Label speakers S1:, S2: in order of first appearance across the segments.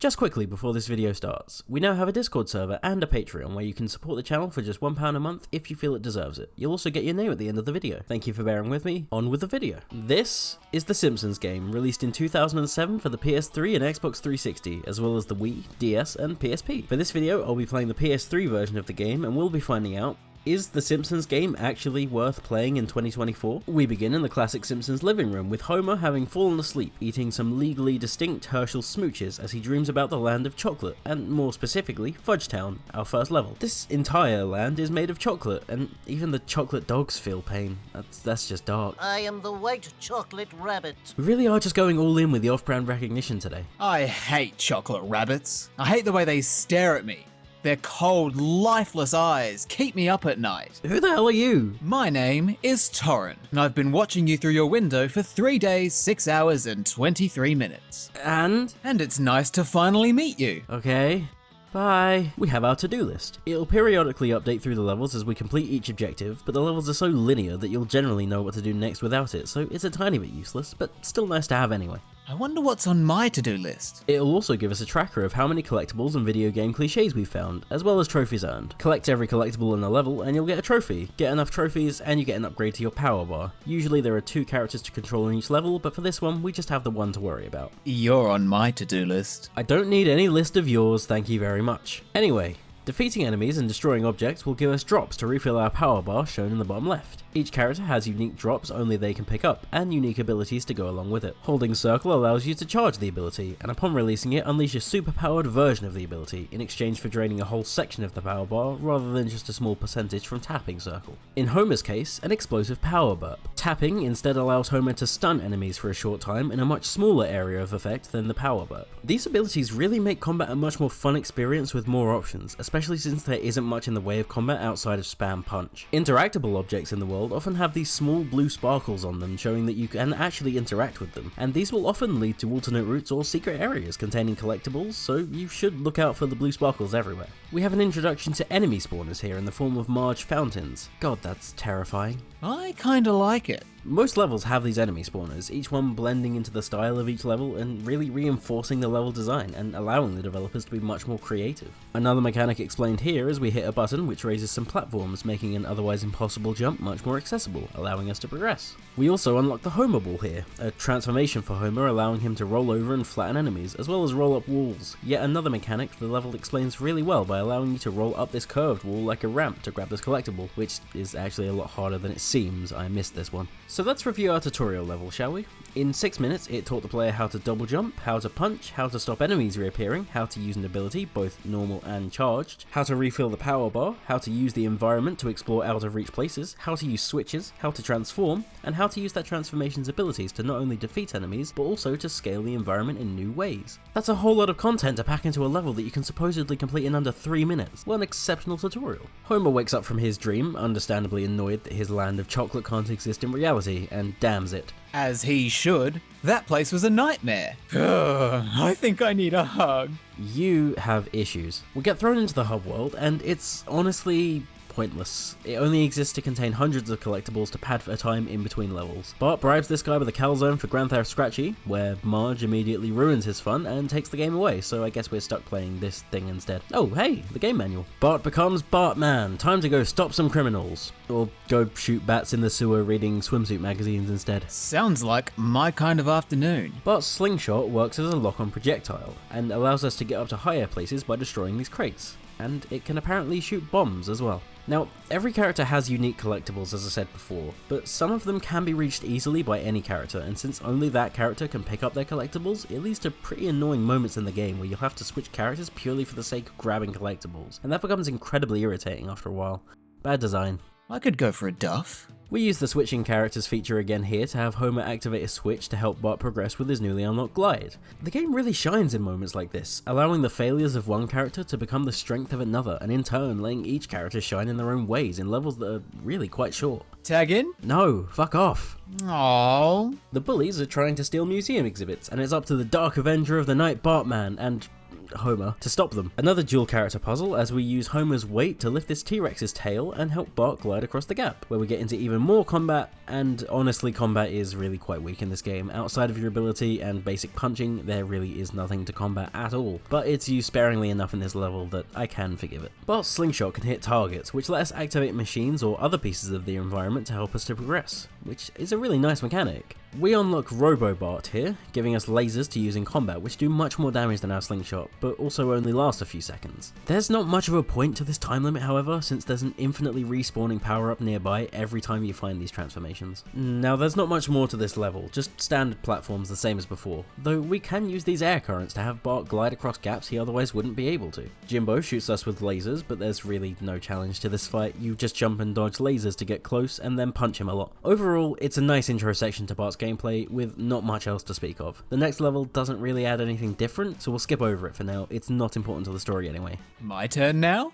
S1: Just quickly before this video starts, we now have a Discord server and a Patreon where you can support the channel for just £1 a month if you feel it deserves it. You'll also get your name at the end of the video. Thank you for bearing with me, on with the video. This is the Simpsons game, released in 2007 for the PS3 and Xbox 360, as well as the Wii, DS and PSP. For this video, I'll be playing the PS3 version of the game and we'll be finding out, is the Simpsons game actually worth playing in 2024? We begin in the classic Simpsons living room, with Homer having fallen asleep eating some legally distinct Herschel smooches as he dreams about the land of chocolate, and more specifically, Fudgetown, our first level. This entire land is made of chocolate, and even the chocolate dogs feel pain. That's just dark.
S2: I am the white chocolate rabbit.
S1: We really are just going all in with the off-brand recognition today.
S3: I hate chocolate rabbits. I hate the way they stare at me. Their cold, lifeless eyes keep me up at night.
S1: Who the hell are you?
S3: My name is Torrin, and I've been watching you through your window for 3 days, 6 hours, and 23 minutes.
S1: And
S3: it's nice to finally meet you.
S1: Okay. Bye. We have our to-do list. It'll periodically update through the levels as we complete each objective, but the levels are so linear that you'll generally know what to do next without it, so it's a tiny bit useless, but still nice to have anyway.
S3: I wonder what's on my to-do list.
S1: It'll also give us a tracker of how many collectibles and video game cliches we've found, as well as trophies earned. Collect every collectible in a level and you'll get a trophy. Get enough trophies and you get an upgrade to your power bar. Usually there are 2 characters to control in each level, but for this one we just have the one to worry about.
S3: You're on my to-do list.
S1: I don't need any list of yours, thank you very much. Anyway, defeating enemies and destroying objects will give us drops to refill our power bar shown in the bottom left. Each character has unique drops only they can pick up, and unique abilities to go along with it. Holding circle allows you to charge the ability, and upon releasing it unleash a super powered version of the ability, in exchange for draining a whole section of the power bar rather than just a small percentage from tapping circle. In Homer's case, an explosive power burp. Tapping instead allows Homer to stun enemies for a short time in a much smaller area of effect than the power burp. These abilities really make combat a much more fun experience with more options, especially since there isn't much in the way of combat outside of spam punch. Interactable objects in the world often have these small blue sparkles on them, showing that you can actually interact with them, and these will often lead to alternate routes or secret areas containing collectibles, so you should look out for the blue sparkles everywhere. We have an introduction to enemy spawners here in the form of Marge fountains. God, that's terrifying.
S3: I kinda like it.
S1: Most levels have these enemy spawners, each one blending into the style of each level and really reinforcing the level design and allowing the developers to be much more creative. Another mechanic explained here is we hit a button which raises some platforms, making an otherwise impossible jump much more accessible, allowing us to progress. We also unlock the Homer Ball here, a transformation for Homer allowing him to roll over and flatten enemies, as well as roll up walls. Yet another mechanic the level explains really well by allowing you to roll up this curved wall like a ramp to grab this collectible, which is actually a lot harder than it seems. I missed this one. So let's review our tutorial level, shall we? In 6 minutes, it taught the player how to double jump, how to punch, how to stop enemies reappearing, how to use an ability, both normal and charged, how to refill the power bar, how to use the environment to explore out of reach places, how to use switches, how to transform, and how to use that transformation's abilities to not only defeat enemies, but also to scale the environment in new ways. That's a whole lot of content to pack into a level that you can supposedly complete in under 3 minutes. What an exceptional tutorial. Homer wakes up from his dream, understandably annoyed that his land of chocolate can't exist in reality, and damns it.
S3: As he should. That place was a nightmare. I think I need a hug.
S1: You have issues. We get thrown into the hub world, and it's honestly pointless. It only exists to contain hundreds of collectibles to pad for a time in between levels. Bart bribes this guy with a calzone for Grand Theft Scratchy, where Marge immediately ruins his fun and takes the game away, so I guess we're stuck playing this thing instead. Oh hey, the game manual. Bart becomes Bartman. Time to go stop some criminals. Or go shoot bats in the sewer reading swimsuit magazines instead.
S3: Sounds like my kind of afternoon.
S1: Bart's slingshot works as a lock-on projectile, and allows us to get up to higher places by destroying these crates. And it can apparently shoot bombs as well. Now, every character has unique collectibles as I said before, but some of them can be reached easily by any character, and since only that character can pick up their collectibles, it leads to pretty annoying moments in the game where you'll have to switch characters purely for the sake of grabbing collectibles, and that becomes incredibly irritating after a while. Bad design.
S3: I could go for a duff.
S1: We use the switching characters feature again here to have Homer activate a switch to help Bart progress with his newly unlocked glide. The game really shines in moments like this, allowing the failures of one character to become the strength of another, and in turn letting each character shine in their own ways in levels that are really quite short.
S3: Tag in?
S1: No, fuck off.
S3: Aww.
S1: The bullies are trying to steal museum exhibits, and it's up to the Dark Avenger of the Night Bartman and Homer, to stop them. Another dual character puzzle as we use Homer's weight to lift this T-Rex's tail and help Bart glide across the gap, where we get into even more combat, and honestly combat is really quite weak in this game. Outside of your ability and basic punching, there really is nothing to combat at all, but it's used sparingly enough in this level that I can forgive it. Bart's slingshot can hit targets, which let us activate machines or other pieces of the environment to help us to progress, which is a really nice mechanic. We unlock Robo-Bart here, giving us lasers to use in combat, which do much more damage than our slingshot, but also only last a few seconds. There's not much of a point to this time limit, however, since there's an infinitely respawning power-up nearby every time you find these transformations. Now, there's not much more to this level, just standard platforms the same as before, though we can use these air currents to have Bart glide across gaps he otherwise wouldn't be able to. Jimbo shoots us with lasers, but there's really no challenge to this fight. You just jump and dodge lasers to get close and then punch him a lot. Overall, it's a nice intro section to Bart's gameplay with not much else to speak of. The next level doesn't really add anything different, so we'll skip over it for now. It's not important to the story anyway.
S3: My turn now?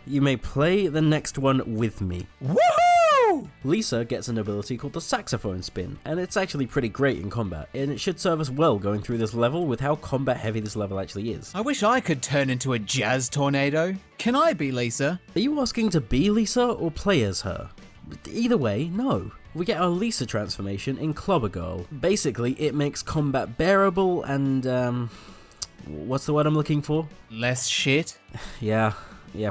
S1: You may play the next one with me.
S3: Woohoo!
S1: Lisa gets an ability called the saxophone spin, and it's actually pretty great in combat, and it should serve us well going through this level with how combat heavy this level actually is.
S3: I wish I could turn into a jazz tornado. Can I be Lisa?
S1: Are you asking to be Lisa or play as her? Either way, no. We get our Lisa transformation in Clobber Girl. Basically, it makes combat bearable and, what's the word I'm looking for?
S3: Less shit?
S1: Yeah,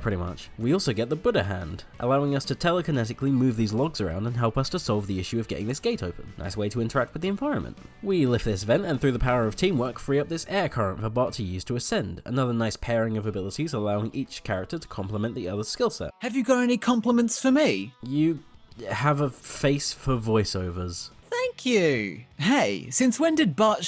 S1: pretty much. We also get the Buddha hand, allowing us to telekinetically move these logs around and help us to solve the issue of getting this gate open. Nice way to interact with the environment. We lift this vent and through the power of teamwork free up this air current for Bart to use to ascend. Another nice pairing of abilities allowing each character to complement the other's skill set.
S3: Have you got any compliments for me?
S1: You have a face for voiceovers.
S3: Thank you. Hey, since when did Bart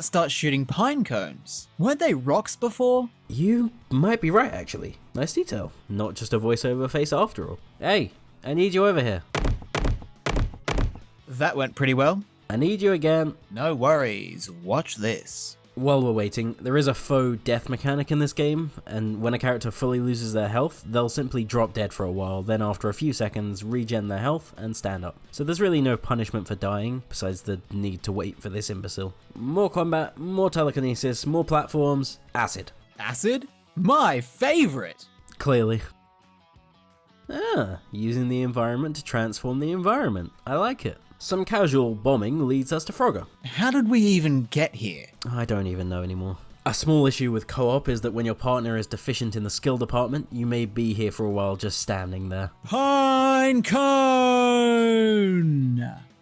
S3: start shooting pine cones? Weren't they rocks before?
S1: You might be right, actually. Nice detail. Not just a voiceover face after all. Hey, I need you over here.
S3: That went pretty well.
S1: I need you again.
S3: No worries. Watch this.
S1: While we're waiting, there is a faux death mechanic in this game, and when a character fully loses their health, they'll simply drop dead for a while, then after a few seconds regen their health and stand up. So there's really no punishment for dying, besides the need to wait for this imbecile. More combat, more telekinesis, more platforms, acid.
S3: Acid? My favourite!
S1: Clearly. Using the environment to transform the environment. I like it. Some casual bombing leads us to Frogger.
S3: How did we even get here?
S1: I don't even know anymore. A small issue with co-op is that when your partner is deficient in the skill department, you may be here for a while just standing there.
S3: Pine cone!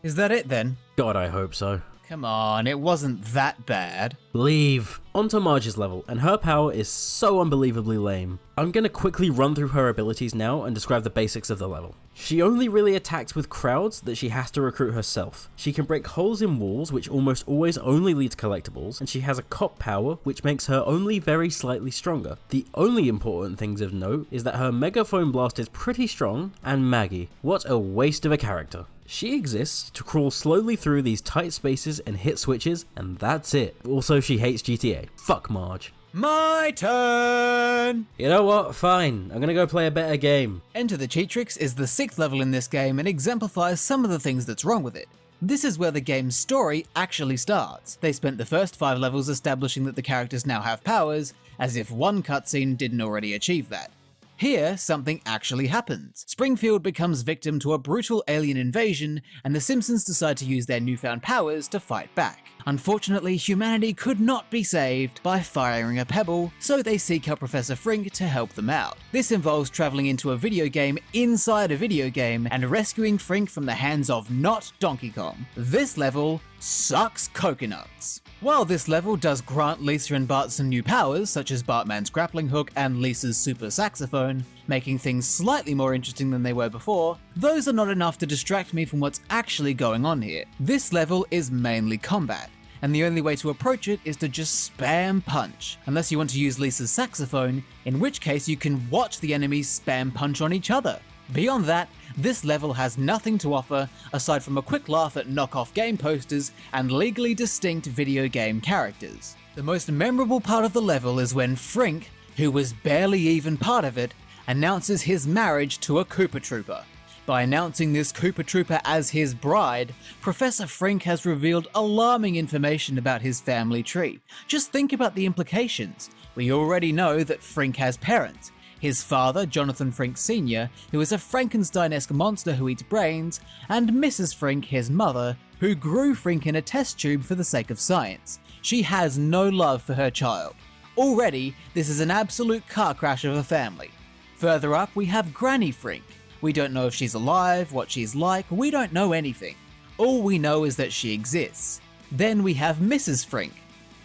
S3: Is that it then?
S1: God, I hope so.
S3: Come on, it wasn't that bad.
S1: Leave. Onto Marge's level, and her power is so unbelievably lame. I'm gonna quickly run through her abilities now and describe the basics of the level. She only really attacks with crowds that she has to recruit herself. She can break holes in walls, which almost always only lead to collectibles, and she has a cop power, which makes her only very slightly stronger. The only important things of note is that her megaphone blast is pretty strong, and Maggie, what a waste of a character. She exists to crawl slowly through these tight spaces and hit switches, and that's it. Also, she hates GTA. Fuck Marge.
S3: My turn!
S1: You know what? Fine. I'm gonna go play a better game.
S3: Enter the Cheatrix is the 6th level in this game and exemplifies some of the things that's wrong with it. This is where the game's story actually starts. They spent the first 5 levels establishing that the characters now have powers, as if one cutscene didn't already achieve that. Here, something actually happens. Springfield becomes victim to a brutal alien invasion, and the Simpsons decide to use their newfound powers to fight back. Unfortunately, humanity could not be saved by firing a pebble, so they seek out Professor Frink to help them out. This involves traveling into a video game inside a video game and rescuing Frink from the hands of not Donkey Kong. This level sucks coconuts. While this level does grant Lisa and Bart some new powers, such as Bartman's grappling hook and Lisa's super saxophone, making things slightly more interesting than they were before, those are not enough to distract me from what's actually going on here. This level is mainly combat, and the only way to approach it is to just spam punch, unless you want to use Lisa's saxophone, in which case you can watch the enemies spam punch on each other. Beyond that, this level has nothing to offer aside from a quick laugh at knockoff game posters and legally distinct video game characters. The most memorable part of the level is when Frink, who was barely even part of it, announces his marriage to a Koopa Trooper. By announcing this Koopa Trooper as his bride, Professor Frink has revealed alarming information about his family tree. Just think about the implications. We already know that Frink has parents. His father, Jonathan Frink Sr., who is a Frankenstein-esque monster who eats brains, and Mrs. Frink, his mother, who grew Frink in a test tube for the sake of science. She has no love for her child. Already, this is an absolute car crash of a family. Further up, we have Granny Frink. We don't know if she's alive, what she's like, we don't know anything. All we know is that she exists. Then we have Mrs. Frink,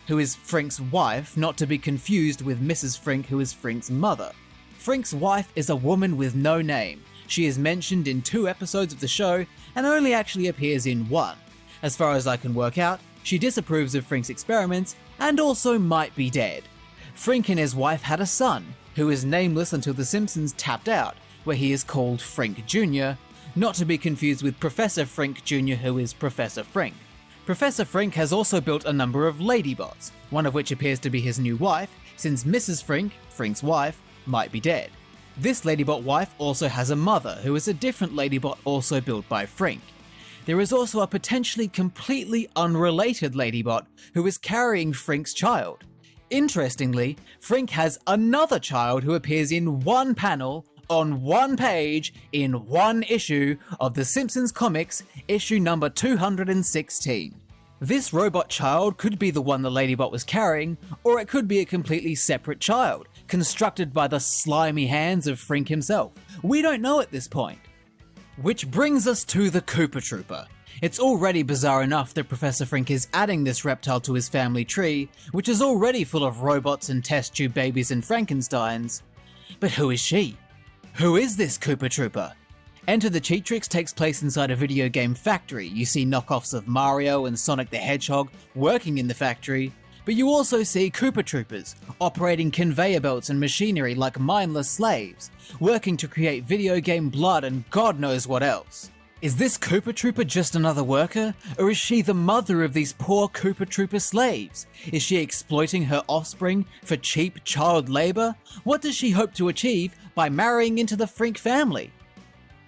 S3: who is Frink's wife, not to be confused with Mrs. Frink, who is Frink's mother. Frink's wife is a woman with no name. She is mentioned in 2 episodes of the show and only actually appears in 1. As far as I can work out, she disapproves of Frink's experiments and also might be dead. Frink and his wife had a son, who is nameless until The Simpsons tapped out, where he is called Frink Jr., not to be confused with Professor Frink Jr., who is Professor Frink. Professor Frink has also built a number of ladybots, one of which appears to be his new wife, since Mrs. Frink, Frink's wife, might be dead. This ladybot wife also has a mother, who is a different ladybot also built by Frink. There is also a potentially completely unrelated ladybot who is carrying Frink's child. Interestingly, Frink has another child who appears in 1 panel, on 1 page, in 1 issue of The Simpsons comics, issue number 216. This robot child could be the one the ladybot was carrying, or it could be a completely separate child, constructed by the slimy hands of Frink himself. We don't know at this point. Which brings us to the Koopa Trooper. It's already bizarre enough that Professor Frink is adding this reptile to his family tree, which is already full of robots and test tube babies and Frankensteins. But who is she? Who is this Koopa Trooper? Enter the Cheat Tricks takes place inside a video game factory. You see knockoffs of Mario and Sonic the Hedgehog working in the factory, but you also see Koopa Troopers operating conveyor belts and machinery like mindless slaves, working to create video game blood and God knows what else. Is this Koopa Trooper just another worker, or is she the mother of these poor Koopa Trooper slaves? Is she exploiting her offspring for cheap child labor? What does she hope to achieve by marrying into the Frink family?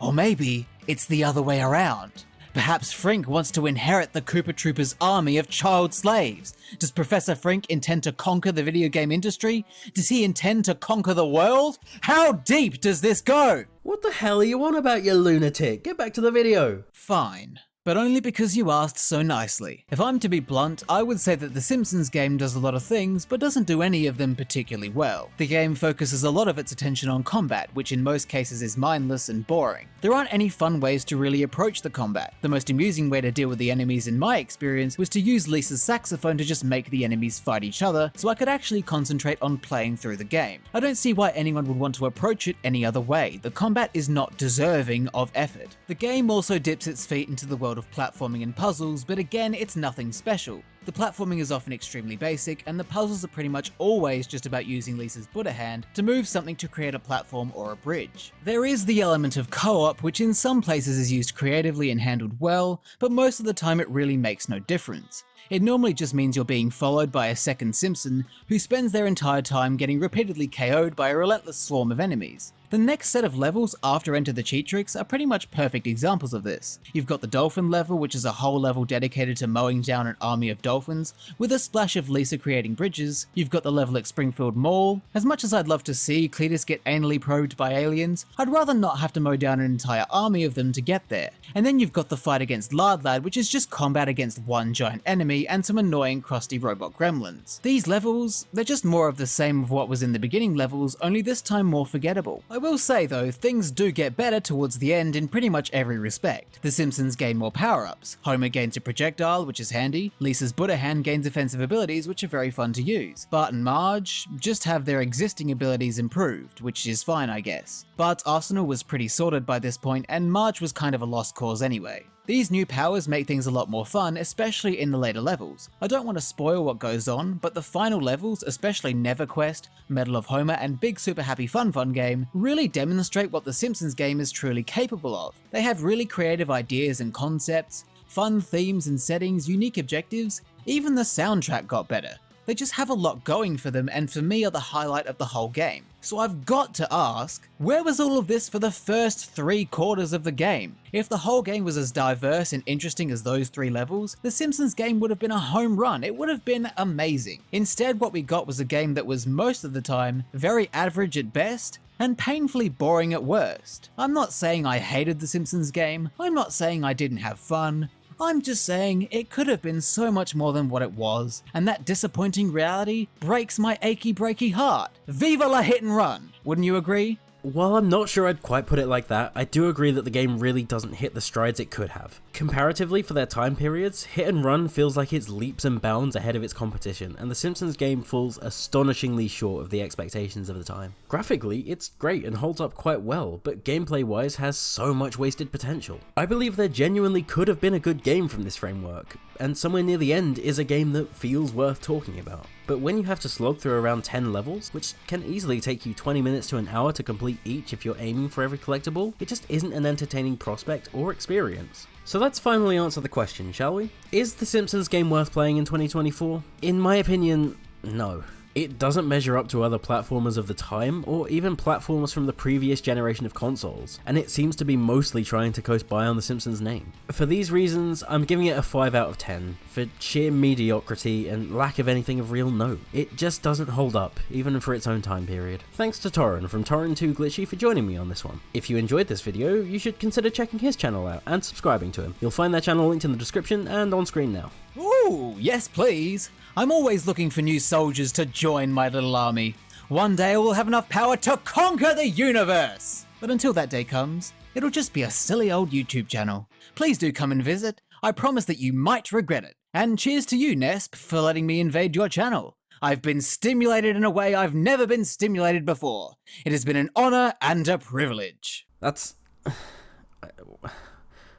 S3: Or maybe it's the other way around. Perhaps Frink wants to inherit the Koopa Troopers' army of child slaves. Does Professor Frink intend to conquer the video game industry? Does he intend to conquer the world? How deep does this go?
S1: What the hell are you on about, you lunatic? Get back to the video.
S3: Fine. But only because you asked so nicely. If I'm to be blunt, I would say that the Simpsons game does a lot of things, but doesn't do any of them particularly well. The game focuses a lot of its attention on combat, which in most cases is mindless and boring. There aren't any fun ways to really approach the combat. The most amusing way to deal with the enemies in my experience was to use Lisa's saxophone to just make the enemies fight each other, so I could actually concentrate on playing through the game. I don't see why anyone would want to approach it any other way. The combat is not deserving of effort. The game also dips its feet into the world of platforming and puzzles, but again, it's nothing special. The platforming is often extremely basic, and the puzzles are pretty much always just about using Lisa's Buddha hand to move something to create a platform or a bridge. There is the element of co-op, which in some places is used creatively and handled well, but most of the time it really makes no difference. It normally just means you're being followed by a second Simpson who spends their entire time getting repeatedly KO'd by a relentless swarm of enemies. The next set of levels after Enter the Cheat Tricks are pretty much perfect examples of this. You've got the Dolphin level, which is a whole level dedicated to mowing down an army of dolphins, with a splash of Lisa creating bridges. You've got the level at Springfield Mall. As much as I'd love to see Cletus get anally probed by aliens, I'd rather not have to mow down an entire army of them to get there. And then you've got the fight against Lard Lad, which is just combat against one giant enemy and some annoying crusty robot gremlins. These levels, they're just more of the same of what was in the beginning levels, only this time more forgettable. I will say though, things do get better towards the end in pretty much every respect. The Simpsons gain more power-ups. Homer gains a projectile, which is handy. Lisa's Buddha hand gains offensive abilities, which are very fun to use. Bart and Marge just have their existing abilities improved, which is fine I guess. Bart's arsenal was pretty sorted by this point, and Marge was kind of a lost cause anyway. These new powers make things a lot more fun, especially in the later levels. I don't want to spoil what goes on, but the final levels, especially NeverQuest, Medal of Homer, and Big Super Happy Fun Fun Game, really demonstrate what the Simpsons game is truly capable of. They have really creative ideas and concepts, fun themes and settings, unique objectives, even the soundtrack got better. They just have a lot going for them, and for me are the highlight of the whole game. So I've got to ask, where was all of this for the first 3/4 of the game? If the whole game was as diverse and interesting as those 3 levels, the Simpsons game would have been a home run. It would have been amazing. Instead, what we got was a game that was most of the time very average at best and painfully boring at worst. I'm not saying I hated the Simpsons game, I'm not saying I didn't have fun, I'm just saying it could have been so much more than what it was, and that disappointing reality breaks my achy breaky heart. Viva la hit and run, wouldn't you agree?
S1: While I'm not sure I'd quite put it like that, I do agree that the game really doesn't hit the strides it could have. Comparatively for their time periods, Hit and Run feels like it's leaps and bounds ahead of its competition, and the Simpsons game falls astonishingly short of the expectations of the time. Graphically, it's great and holds up quite well, but gameplay-wise has so much wasted potential. I believe there genuinely could have been a good game from this framework, and somewhere near the end is a game that feels worth talking about. But when you have to slog through around 10 levels, which can easily take you 20 minutes to an hour to complete each if you're aiming for every collectible, it just isn't an entertaining prospect or experience. So let's finally answer the question, shall we? Is The Simpsons game worth playing in 2024? In my opinion, no. It doesn't measure up to other platformers of the time, or even platformers from the previous generation of consoles, and it seems to be mostly trying to coast by on The Simpsons name. For these reasons, I'm giving it a 5 out of 10, for sheer mediocrity and lack of anything of real note. It just doesn't hold up, even for its own time period. Thanks to Torrin from Torrin2Glitchy for joining me on this one. If you enjoyed this video, you should consider checking his channel out and subscribing to him. You'll find their channel linked in the description and on screen now.
S3: Ooh, yes please. I'm always looking for new soldiers to join my little army. One day I will have enough power to conquer the universe! But until that day comes, it'll just be a silly old YouTube channel. Please do come and visit. I promise that you might regret it. And cheers to you, Nesp, for letting me invade your channel. I've been stimulated in a way I've never been stimulated before. It has been an honor and a privilege.
S1: That's...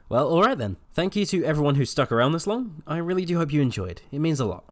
S1: Well, alright then. Thank you to everyone who stuck around this long. I really do hope you enjoyed. It means a lot.